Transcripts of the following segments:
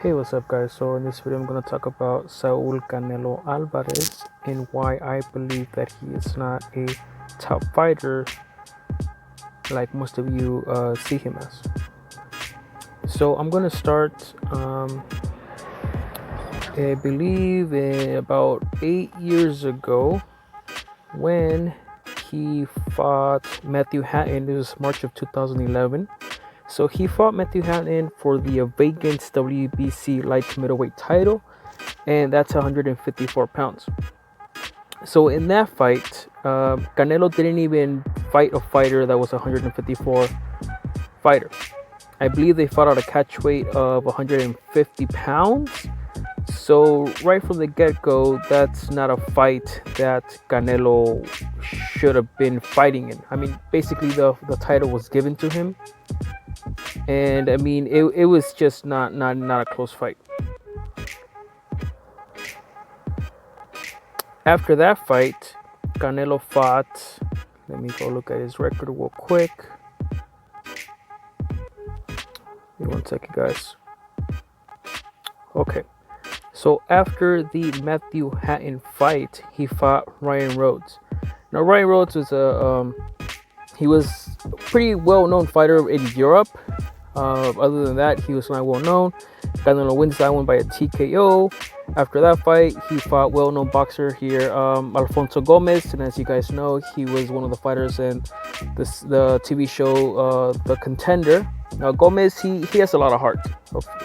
Hey, what's up, guys? So, in this video, I'm going to talk about Saul Canelo Alvarez and why I believe that he is not a top fighter like most of you see him as. So, I'm going to start, I believe, about 8 years ago when he fought Matthew Hatton. It was March of 2011. So he fought Matthew Hatton for the vacant WBC light to middleweight title, and that's 154 pounds. So in that fight, Canelo didn't even fight a fighter that was 154 fighter. I believe they fought at a catch weight of 150 pounds. So right from the get-go, that's not a fight that Canelo should have been fighting in. I mean, basically the title was given to him. And I mean, it was just not a close fight. After that fight, Canelo fought. Let me go look at his record real quick. Give me 1 second, guys. Okay. So after the Matthew Hatton fight, he fought Ryan Rhodes. Now Ryan Rhodes was he was a pretty well-known fighter in Europe. Other than that, he was not well-known. Canelo wins that one by a TKO. After that fight, he fought well-known boxer here, Alfonso Gomez, and as you guys know, he was one of the fighters in the TV show The Contender. Now Gomez, he has a lot of heart.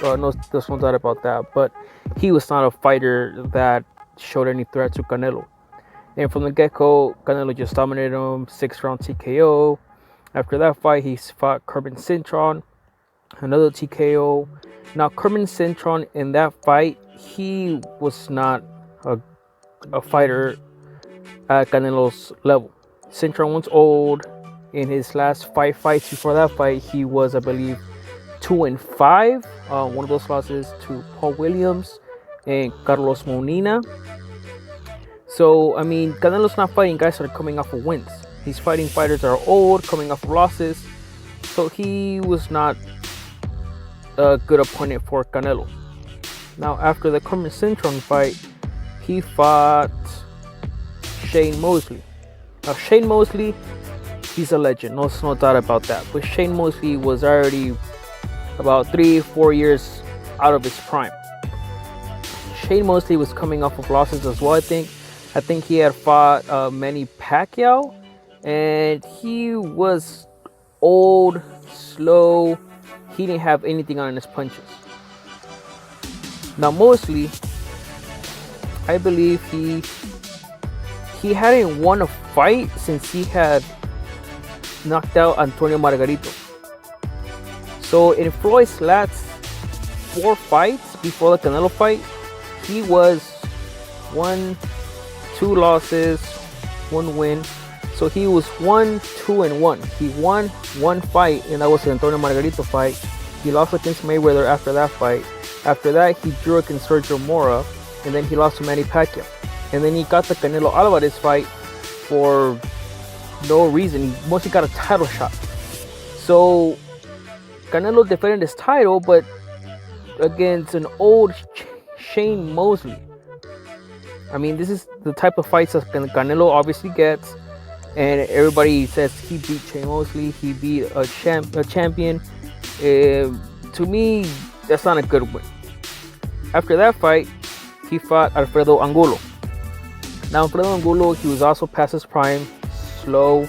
There's no doubt about that. But he was not a fighter that showed any threat to Canelo. And from the get-go, Canelo just dominated him, 6-round TKO. After that fight, he fought Kermit Cintron, another TKO. Now, Kermit Cintron in that fight, he was not a fighter at Canelo's level. Cintron was old. In his last 5 fights before that fight, he was, I believe, 2-5. One of those losses to Paul Williams and Carlos Molina. So, I mean, Canelo's not fighting guys that are coming off of wins. He's fighting fighters that are old, coming off of losses. So he was not a good opponent for Canelo. Now, after the Kermit Cintron fight, he fought Shane Mosley. Now, Shane Mosley, he's a legend. No doubt about that. But Shane Mosley was already about 3-4 years out of his prime. Shane Mosley was coming off of losses as well, I think he had fought Manny Pacquiao, and he was old, slow. He didn't have anything on his punches. Now Mosley, I believe he hadn't won a fight since he had knocked out Antonio Margarito. So in Floyd's last 4 fights before the Canelo fight, he was 2 losses, 1 win. So he was 1-2-1. He won 1 fight, and that was the Antonio Margarito fight. He lost against Mayweather after that fight. After that, he drew against Sergio Mora, and then he lost to Manny Pacquiao. And then he got the Canelo Alvarez fight for no reason. He mostly got a title shot. So Canelo defended his title, but against an old Shane Mosley. I mean, this is the type of fights that Canelo obviously gets, and everybody says he beat Shane Mosley, he beat a champion. To me, that's not a good win. After that fight, he fought Alfredo Angulo. Now, Alfredo Angulo, he was also past his prime, slow.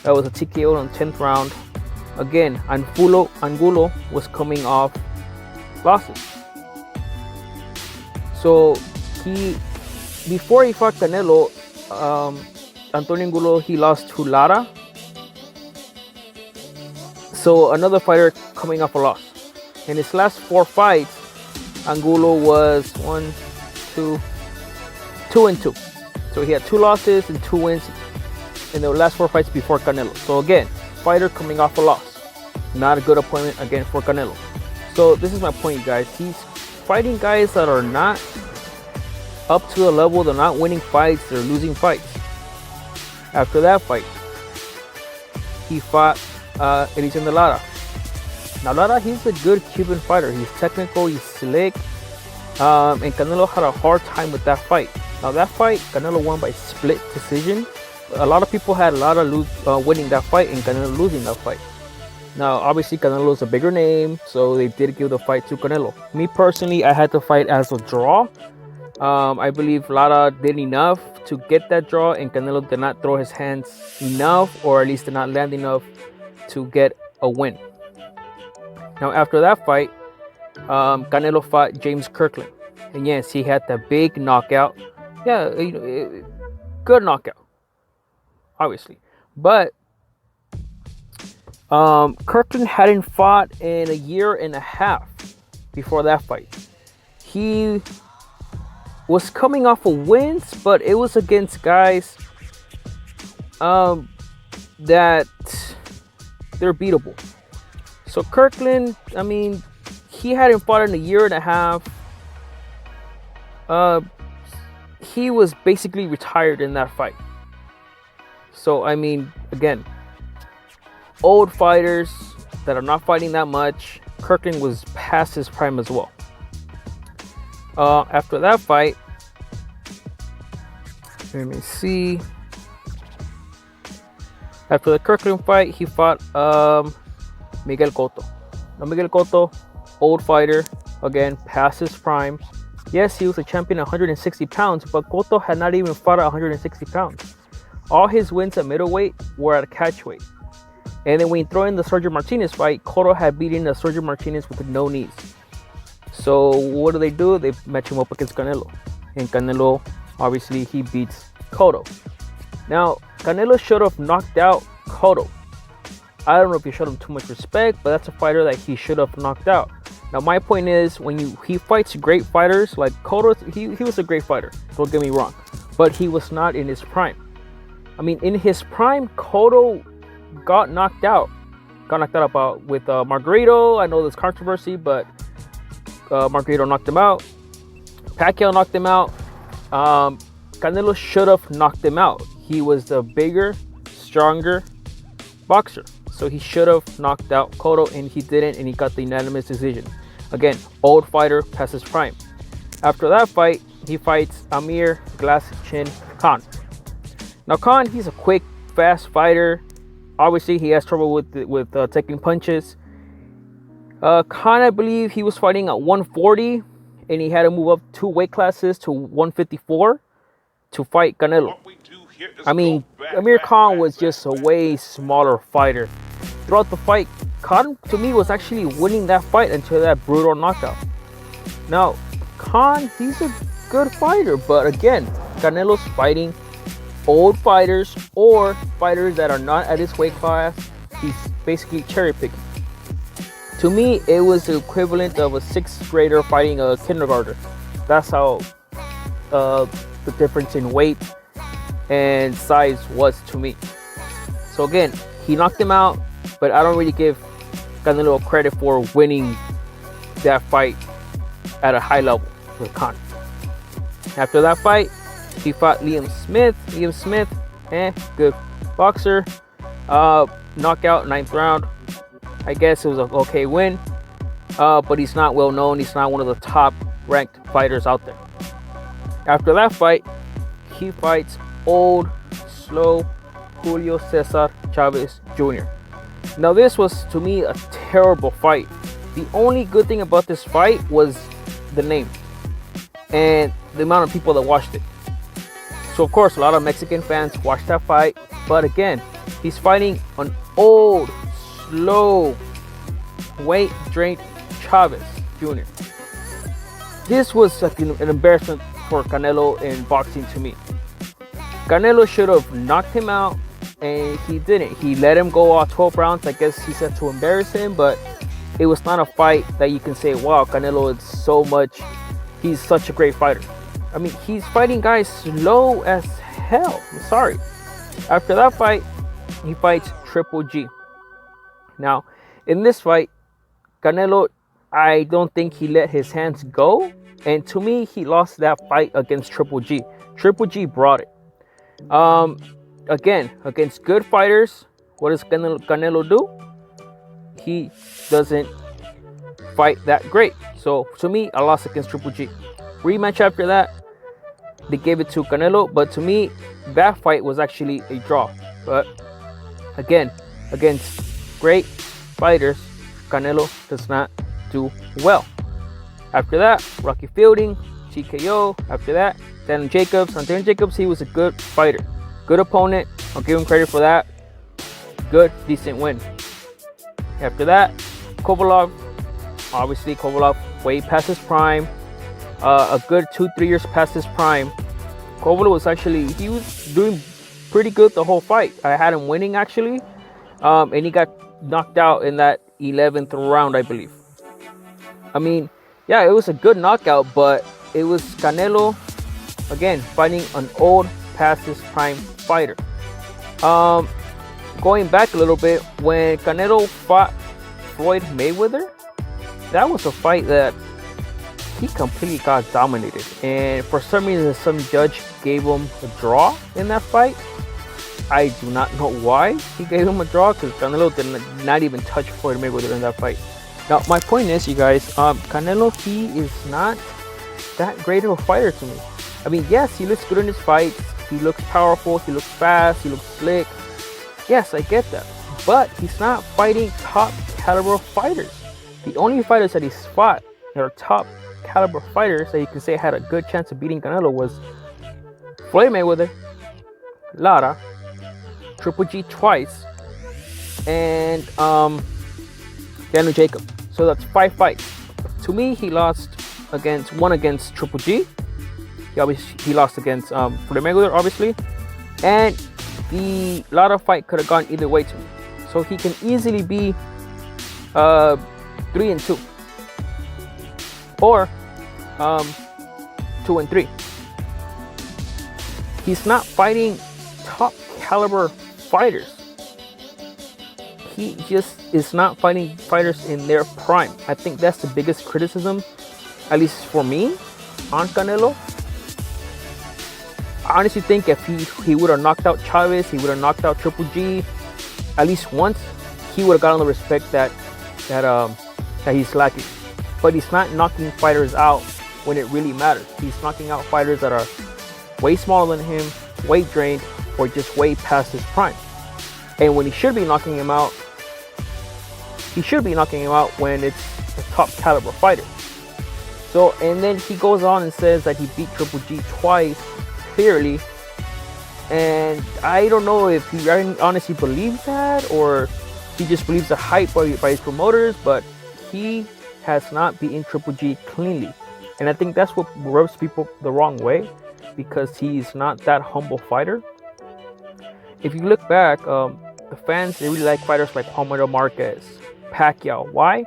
That was a TKO on 10th round. Again, Angulo was coming off losses. So before he fought Canelo, Antonio Angulo, he lost to Lara. So another fighter coming off a loss. In his last 4 fights, Angulo was 2-2. So he had 2 losses and 2 wins in the last 4 fights before Canelo. So again, fighter coming off a loss. Not a good opponent again for Canelo. So this is my point, guys. He's fighting guys that are not up to the level. They're not winning fights. They're losing fights. After that fight, he fought Eliseo Lara. Now Lara, he's a good Cuban fighter. He's technical, he's slick, and Canelo had a hard time with that fight. Now that fight, Canelo won by split decision. A lot of people had Lara winning that fight and Canelo losing that fight. Now, obviously, Canelo is a bigger name, so they did give the fight to Canelo. Me personally, I had the fight as a draw. I believe Lara did enough to get that draw, and Canelo did not throw his hands enough, or at least did not land enough to get a win. Now, after that fight, Canelo fought James Kirkland, and yes, he had the big knockout. Yeah, good knockout, obviously, but Kirkland hadn't fought in a year and a half before that fight. He was coming off of wins, but it was against guys that they're beatable. So Kirkland, I mean, he hadn't fought in a year and a half. He was basically retired in that fight. So, I mean, again, old fighters that are not fighting that much. Kirkland was past his prime as well. After that fight, let me see. After the Kirkland fight, he fought Miguel Cotto. Now, Miguel Cotto, old fighter, again, past his prime. Yes, he was a champion at 160 pounds, but Cotto had not even fought at 160 pounds. All his wins at middleweight were at catchweight. And then when you throw in the Sergio Martinez fight, Cotto had beaten the Sergio Martinez with no knees. So what do? They match him up against Canelo. And Canelo, obviously, he beats Cotto. Now, Canelo should have knocked out Cotto. I don't know if he showed him too much respect, but that's a fighter that he should have knocked out. Now, my point is, when he fights great fighters, like Cotto, he was a great fighter, don't get me wrong. But he was not in his prime. I mean, in his prime, Cotto got knocked out about with Margarito. I know there's controversy, but Margarito knocked him out. Pacquiao knocked him out. Canelo should have knocked him out. He was the bigger, stronger boxer. So he should have knocked out Cotto, and he didn't, and he got the unanimous decision. Again, old fighter, past his prime. After that fight, he fights Amir Glass Chin Khan. Now Khan, he's a quick, fast fighter. Obviously, he has trouble with taking punches. Khan, I believe he was fighting at 140, and he had to move up 2 weight classes to 154 to fight Canelo. I mean, Amir Khan was just a way smaller fighter. Throughout the fight, Khan, to me, was actually winning that fight until that brutal knockout. Now, Khan, he's a good fighter, but again, Canelo's fighting old fighters or fighters that are not at his weight class. He's basically cherry picking. To me, it was the equivalent of a 6th grader fighting a kindergartner. That's how the difference in weight and size was to me. So again, he knocked him out, but I don't really give Canelo credit for winning that fight at a high level with Khan. After that fight, he fought Liam Smith. Liam Smith, good boxer. Knockout, 9th round. I guess it was an okay win, but he's not well known. He's not one of the top ranked fighters out there. After that fight, he fights old, slow Julio Cesar Chavez Jr. Now this was, to me, a terrible fight. The only good thing about this fight was the name and the amount of people that watched it. So of course, a lot of Mexican fans watched that fight, but again, he's fighting an old, slow, weight-drained Chavez Jr. This was like an embarrassment for Canelo in boxing to me. Canelo should have knocked him out, and he didn't. He let him go all 12 rounds, I guess he said to embarrass him, but it was not a fight that you can say, wow, Canelo is so much, he's such a great fighter. I mean, he's fighting guys slow as hell. I'm sorry. After that fight, he fights Triple G. Now, in this fight, Canelo, I don't think he let his hands go. And to me, he lost that fight against Triple G. Triple G brought it. Again, against good fighters, what does Canelo do? he doesn't fight that great. So to me, I lost against Triple G. Rematch after that, they gave it to Canelo, but to me, that fight was actually a draw. But again, against great fighters, Canelo does not do well. After that, Rocky Fielding, TKO. After that, Daniel Jacobs. On Daniel Jacobs, he was a good fighter, good opponent. I'll give him credit for that. Good, decent win. After that, Kovalev. Obviously, Kovalev way past his prime. A good 2-3 years past his prime. Kovalev was actually, he was doing pretty good the whole fight. I had him winning actually, and he got knocked out in that 11th round, I believe. I mean, yeah, it was a good knockout, but it was Canelo again fighting an old past his prime fighter. Going back a little bit, when Canelo fought Floyd Mayweather, that was a fight that he completely got dominated, and for some reason some judge gave him a draw in that fight. I do not know why he gave him a draw, because Canelo did not even touch Floyd Mayweather in that fight. Now my point is, you guys, Canelo, he is not that great of a fighter to me. I mean, yes, he looks good in his fights, he looks powerful, he looks fast, he looks slick. Yes, I get that, but he's not fighting top caliber fighters. The only fighters that he's fought that are top caliber fighters that you can say had a good chance of beating Canelo was Floyd Mayweather, Lara, Triple G twice, and Daniel Jacobs. So that's 5 fights. To me, he lost one against Triple G. He lost against Floyd Mayweather, obviously, and the Lara fight could have gone either way to me. So he can easily be 3-2 or 2-3. He's not fighting top caliber fighters. He just is not fighting fighters in their prime. I think that's the biggest criticism, at least for me, on Canelo. I honestly think if he would have knocked out Chavez, he would have knocked out Triple G at least once, he would have gotten the respect that he's lacking. But he's not knocking fighters out when it really matters. He's knocking out fighters that are way smaller than him, way drained, or just way past his prime. And when he should be knocking him out, when it's a top caliber fighter. So, and then he goes on and says that he beat Triple G twice, clearly. And I don't know if he honestly believes that, or he just believes the hype by his promoters, but he has not beaten Triple G cleanly. And I think that's what rubs people the wrong way, because he's not that humble fighter. If you look back, the fans, they really like fighters like Palmero Marquez, Pacquiao. Why?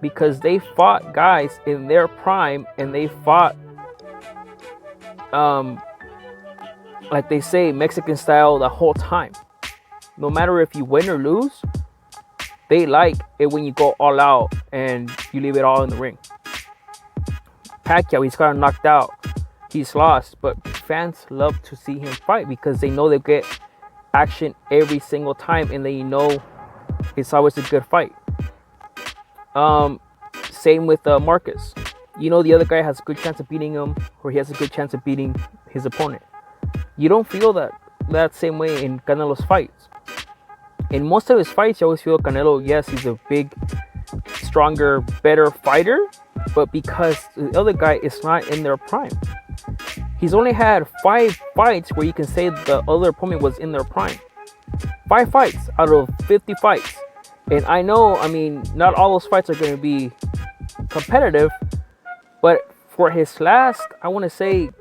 Because they fought guys in their prime, and they fought, like they say, Mexican style the whole time. No matter if you win or lose, they like it when you go all out and you leave it all in the ring. Pacquiao, he's gotten knocked out, he's lost, but fans love to see him fight because they know they get action every single time, and they know it's always a good fight. Same with Marcus. You know the other guy has a good chance of beating him, or he has a good chance of beating his opponent. You don't feel that same way in Canelo's fights. In most of his fights, you always feel Canelo, yes, he's a big, stronger, better fighter, but because the other guy is not in their prime. He's only had 5 fights where you can say the other opponent was in their prime. 5 fights out of 50 fights. And I know, I mean, not all those fights are going to be competitive, but for his last, I want to say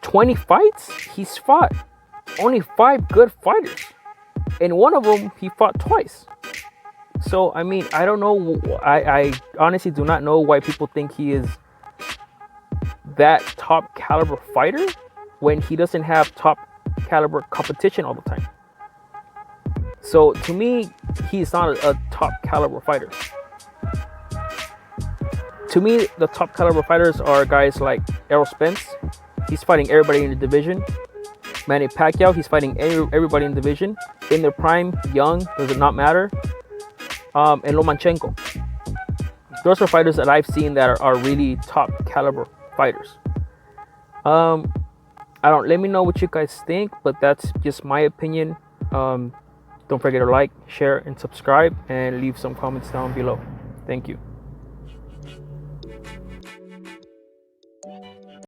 20 fights, he's fought only 5 good fighters. And one of them, he fought twice. So, I mean, I don't know. I honestly do not know why people think he is that top caliber fighter when he doesn't have top caliber competition all the time. So, to me, he's not a top caliber fighter. To me, the top caliber fighters are guys like Errol Spence. He's fighting everybody in the division. Manny Pacquiao, he's fighting everybody in the division. In their prime, young, does it not matter. and Lomachenko. Those are fighters that I've seen that are really top caliber fighters. I don't. Let me know what you guys think, but that's just my opinion. Don't forget to like, share, and subscribe, and leave some comments down below. Thank you.